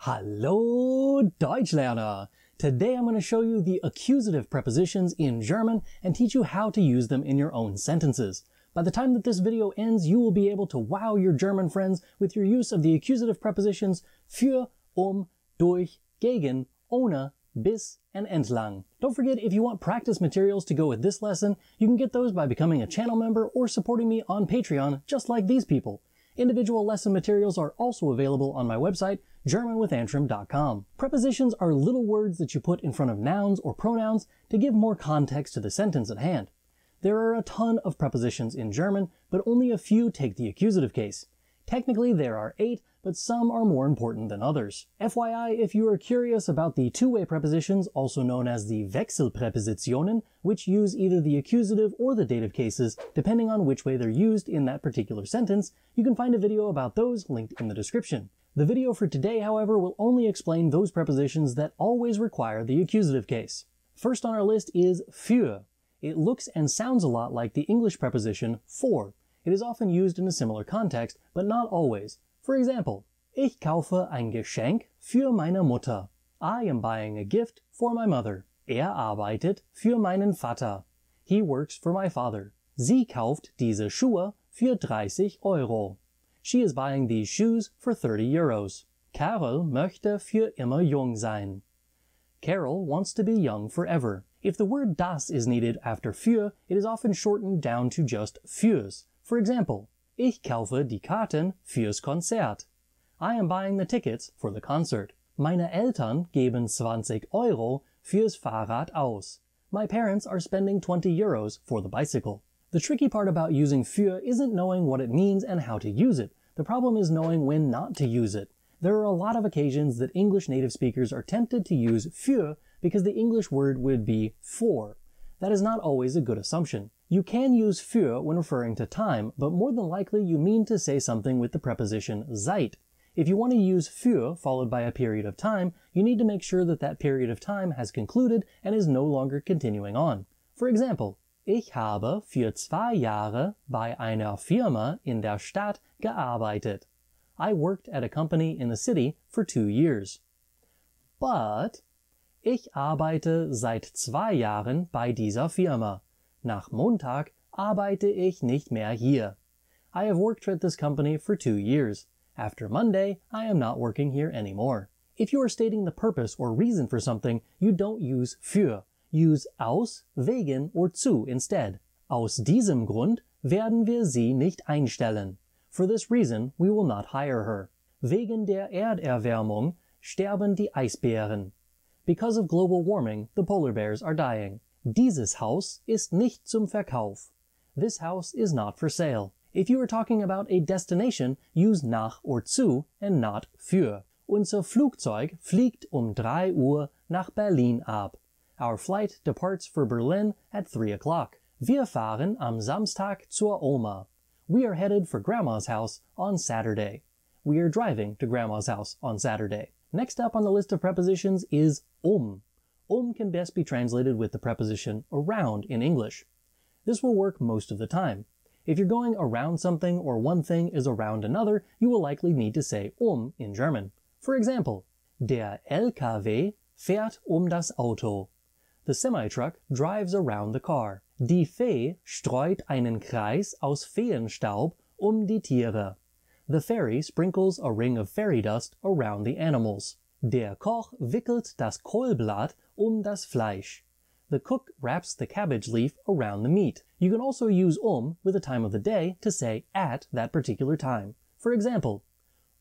Hallo Deutschlerner! Today I'm going to show you the accusative prepositions in German and teach you how to use them in your own sentences. By the time that this video ends, you will be able to wow your German friends with your use of the accusative prepositions für, durch, gegen, ohne, Biss, and entlang. Don't forget, if you want practice materials to go with this lesson, you can get those by becoming a channel member or supporting me on Patreon, just like these people. Individual lesson materials are also available on my website, germanwithantrim.com. Prepositions are little words that you put in front of nouns or pronouns to give more context to the sentence at hand. There are a ton of prepositions in German, but only a few take the accusative case. Technically there are 8, but some are more important than others. FYI, if you are curious about the two-way prepositions, also known as the Wechselpräpositionen, which use either the accusative or the dative cases, depending on which way they're used in that particular sentence, you can find a video about those linked in the description. The video for today, however, will only explain those prepositions that always require the accusative case. First on our list is für. It looks and sounds a lot like the English preposition for. It is often used in a similar context, but not always. For example, ich kaufe ein Geschenk für meine Mutter. I am buying a gift for my mother. Er arbeitet für meinen Vater. He works for my father. Sie kauft diese Schuhe für 30 Euro. She is buying these shoes for 30 euros. Carol möchte für immer jung sein. Carol wants to be young forever. If the word das is needed after für, it is often shortened down to just fürs. For example, ich kaufe die Karten fürs Konzert. I am buying the tickets for the concert. Meine Eltern geben 20 Euro fürs Fahrrad aus. My parents are spending 20 euros for the bicycle. The tricky part about using für isn't knowing what it means and how to use it. The problem is knowing when not to use it. There are a lot of occasions that English native speakers are tempted to use für because the English word would be for. That is not always a good assumption. You can use für when referring to time, but more than likely you mean to say something with the preposition seit. If you want to use für followed by a period of time, you need to make sure that that period of time has concluded and is no longer continuing on. For example, ich habe für 2 Jahre bei einer Firma in der Stadt gearbeitet. I worked at a company in the city for 2 years. But ich arbeite seit 2 Jahren bei dieser Firma. Nach Montag arbeite ich nicht mehr hier. I have worked at this company for 2 years. After Monday, I am not working here anymore. If you are stating the purpose or reason for something, you don't use für. Use aus, wegen, or zu instead. Aus diesem Grund werden wir sie nicht einstellen. For this reason, we will not hire her. Wegen der Erderwärmung sterben die Eisbären. Because of global warming, the polar bears are dying. Dieses Haus ist nicht zum Verkauf. This house is not for sale. If you are talking about a destination, use nach or zu and not für. Unser Flugzeug fliegt 3 Uhr nach Berlin ab. Our flight departs for Berlin at 3 o'clock. Wir fahren am Samstag zur Oma. We are headed for Grandma's house on Saturday. We are driving to Grandma's house on Saturday. Next up on the list of prepositions is can best be translated with the preposition around in English. This will work most of the time. If you're going around something or one thing is around another, you will likely need to say in German. For example, der LKW fährt das Auto. The semi-truck drives around the car. Die Fee streut einen Kreis aus Feenstaub die Tiere. The fairy sprinkles a ring of fairy dust around the animals. Der Koch wickelt das Kohlblatt das Fleisch. The cook wraps the cabbage leaf around the meat. You can also use with the time of the day to say at that particular time. For example,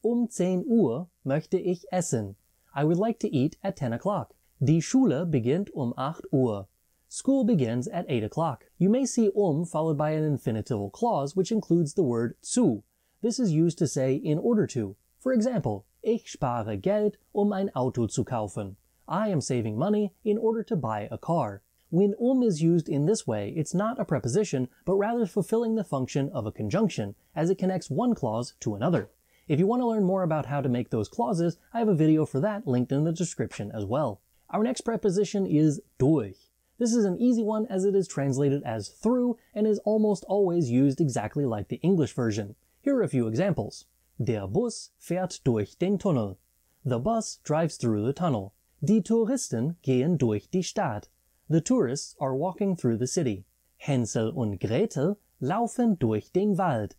10 Uhr möchte ich essen. I would like to eat at 10 o'clock. Die Schule beginnt 8 Uhr. School begins at 8 o'clock. You may see followed by an infinitival clause which includes the word zu. This is used to say in order to. For example, ich spare Geld, ein Auto zu kaufen. I am saving money in order to buy a car. When is used in this way, it's not a preposition, but rather fulfilling the function of a conjunction, as it connects one clause to another. If you want to learn more about how to make those clauses, I have a video for that linked in the description as well. Our next preposition is durch. This is an easy one as it is translated as through and is almost always used exactly like the English version. Here are a few examples. Der Bus fährt durch den Tunnel. The bus drives through the tunnel. Die Touristen gehen durch die Stadt. The tourists are walking through the city. Hänsel und Gretel laufen durch den Wald.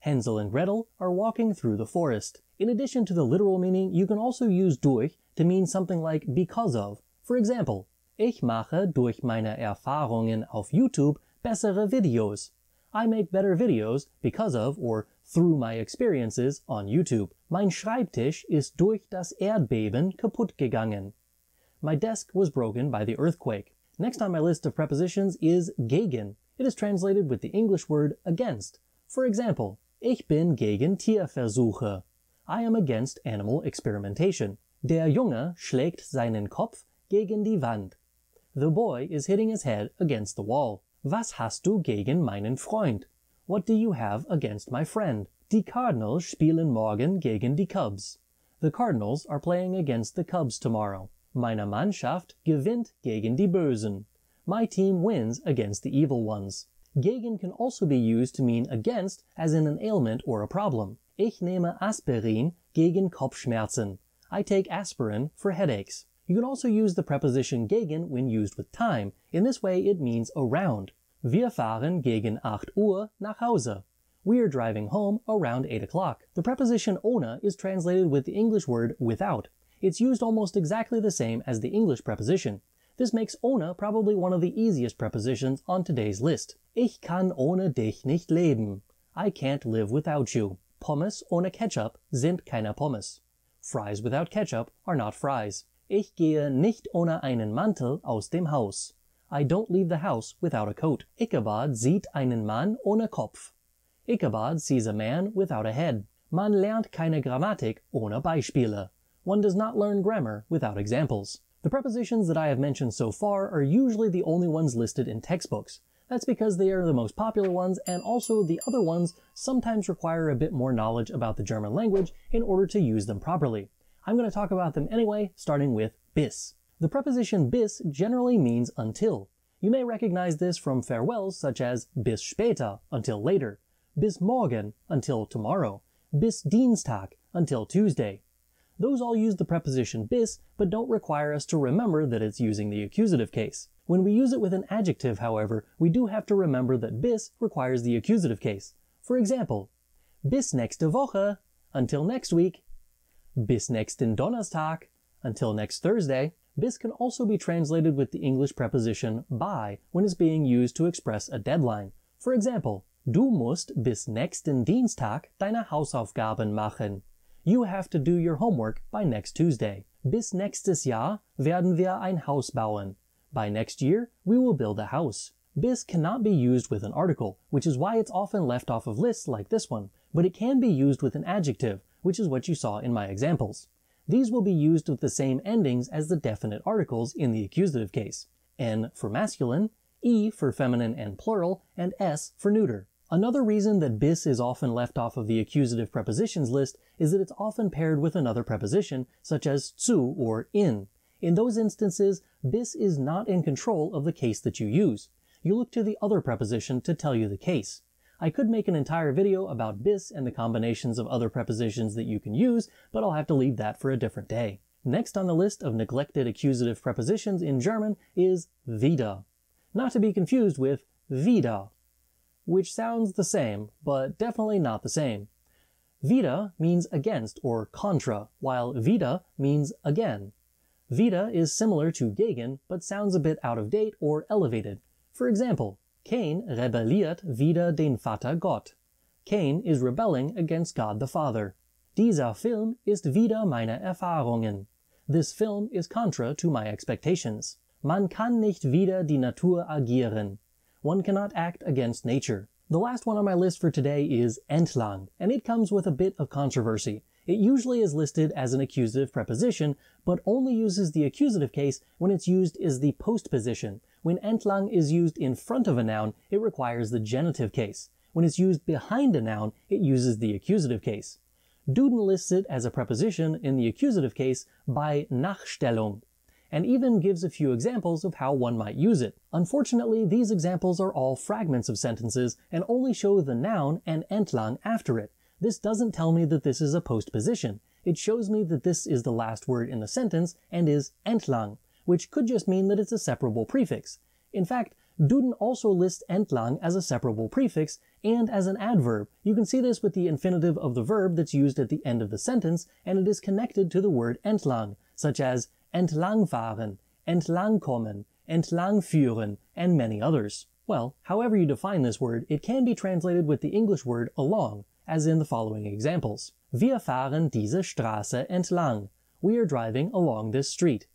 Hänsel and Gretel are walking through the forest. In addition to the literal meaning, you can also use durch to mean something like because of. For example, ich mache durch meine Erfahrungen auf YouTube bessere Videos. I make better videos because of or through my experiences on YouTube. Mein Schreibtisch ist durch das Erdbeben kaputt gegangen. My desk was broken by the earthquake. Next on my list of prepositions is gegen. It is translated with the English word against. For example, ich bin gegen Tierversuche. I am against animal experimentation. Der Junge schlägt seinen Kopf gegen die Wand. The boy is hitting his head against the wall. Was hast du gegen meinen Freund? What do you have against my friend? Die Cardinals spielen morgen gegen die Cubs. The Cardinals are playing against the Cubs tomorrow. Meine Mannschaft gewinnt gegen die Bösen. My team wins against the evil ones. Gegen can also be used to mean against, as in an ailment or a problem. Ich nehme Aspirin gegen Kopfschmerzen. I take aspirin for headaches. You can also use the preposition gegen when used with time. In this way it means around. Wir fahren gegen 8 Uhr nach Hause. We are driving home around 8 o'clock. The preposition ohne is translated with the English word without. It's used almost exactly the same as the English preposition. This makes ohne probably one of the easiest prepositions on today's list. Ich kann ohne dich nicht leben. I can't live without you. Pommes ohne Ketchup sind keine Pommes. Fries without ketchup are not fries. Ich gehe nicht ohne einen Mantel aus dem Haus. I don't leave the house without a coat. Ichabod sieht einen Mann ohne Kopf. Ichabod sees a man without a head. Man lernt keine Grammatik ohne Beispiele. One does not learn grammar without examples. The prepositions that I have mentioned so far are usually the only ones listed in textbooks. That's because they are the most popular ones, and also the other ones sometimes require a bit more knowledge about the German language in order to use them properly. I'm going to talk about them anyway, starting with bis. The preposition bis generally means until. You may recognize this from farewells such as bis später, until later, bis morgen, until tomorrow, bis Dienstag, until Tuesday. Those all use the preposition bis, but don't require us to remember that it's using the accusative case. When we use it with an adjective, however, we do have to remember that bis requires the accusative case. For example, bis nächste Woche, until next week. Bis nächsten Donnerstag, until next Thursday. Bis can also be translated with the English preposition by when it's being used to express a deadline. For example, du musst bis nächsten Dienstag deine Hausaufgaben machen. You have to do your homework by next Tuesday. Bis nächstes Jahr werden wir ein Haus bauen. By next year, we will build a house. Bis cannot be used with an article, which is why it's often left off of lists like this one, but it can be used with an adjective, which is what you saw in my examples. These will be used with the same endings as the definite articles in the accusative case. N for masculine, E for feminine and plural, and S for neuter. Another reason that bis is often left off of the accusative prepositions list is that it's often paired with another preposition, such as zu or in. In those instances, bis is not in control of the case that you use. You look to the other preposition to tell you the case. I could make an entire video about bis and the combinations of other prepositions that you can use, but I'll have to leave that for a different day. Next on the list of neglected accusative prepositions in German is wieder. Not to be confused with wieder, which sounds the same, but definitely not the same. Wieder means against or contra, while wieder means again. Wieder is similar to gegen, but sounds a bit out of date or elevated. For example, Cain rebelliert wider den Vater Gott. Cain is rebelling against God the Father. Dieser Film ist wider meine Erfahrungen. This film is contra to my expectations. Man kann nicht wider die Natur agieren. One cannot act against nature. The last one on my list for today is entlang, and it comes with a bit of controversy. It usually is listed as an accusative preposition, but only uses the accusative case when it's used as the postposition. When entlang is used in front of a noun, it requires the genitive case. When it's used behind a noun, it uses the accusative case. Duden lists it as a preposition in the accusative case by Nachstellung, and even gives a few examples of how one might use it. Unfortunately, these examples are all fragments of sentences and only show the noun and entlang after it. This doesn't tell me that this is a postposition. it shows me that this is the last word in the sentence and is entlang, which could just mean that it's a separable prefix. In fact, Duden also lists entlang as a separable prefix and as an adverb. You can see this with the infinitive of the verb that's used at the end of the sentence, and it is connected to the word entlang, such as entlangfahren, entlangkommen, entlangführen, and many others. Well, however you define this word, it can be translated with the English word along, as in the following examples. Wir fahren diese Straße entlang. We are driving along this street.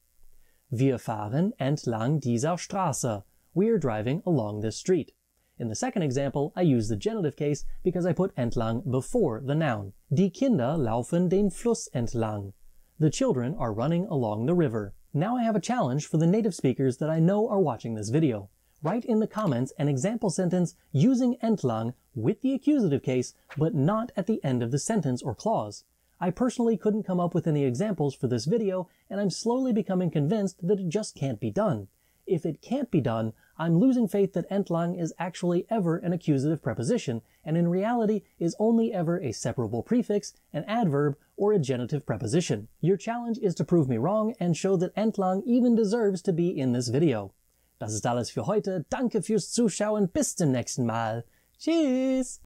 Wir fahren entlang dieser Straße. We are driving along this street. In the second example, I use the genitive case because I put entlang before the noun. Die Kinder laufen den Fluss entlang. The children are running along the river. Now I have a challenge for the native speakers that I know are watching this video. Write in the comments an example sentence using entlang with the accusative case, but not at the end of the sentence or clause. I personally couldn't come up with any examples for this video, and I'm slowly becoming convinced that it just can't be done. If it can't be done, I'm losing faith that entlang is actually ever an accusative preposition, and in reality is only ever a separable prefix, an adverb, or a genitive preposition. Your challenge is to prove me wrong and show that entlang even deserves to be in this video. Das ist alles für heute. Danke fürs Zuschauen. Bis zum nächsten Mal. Tschüss!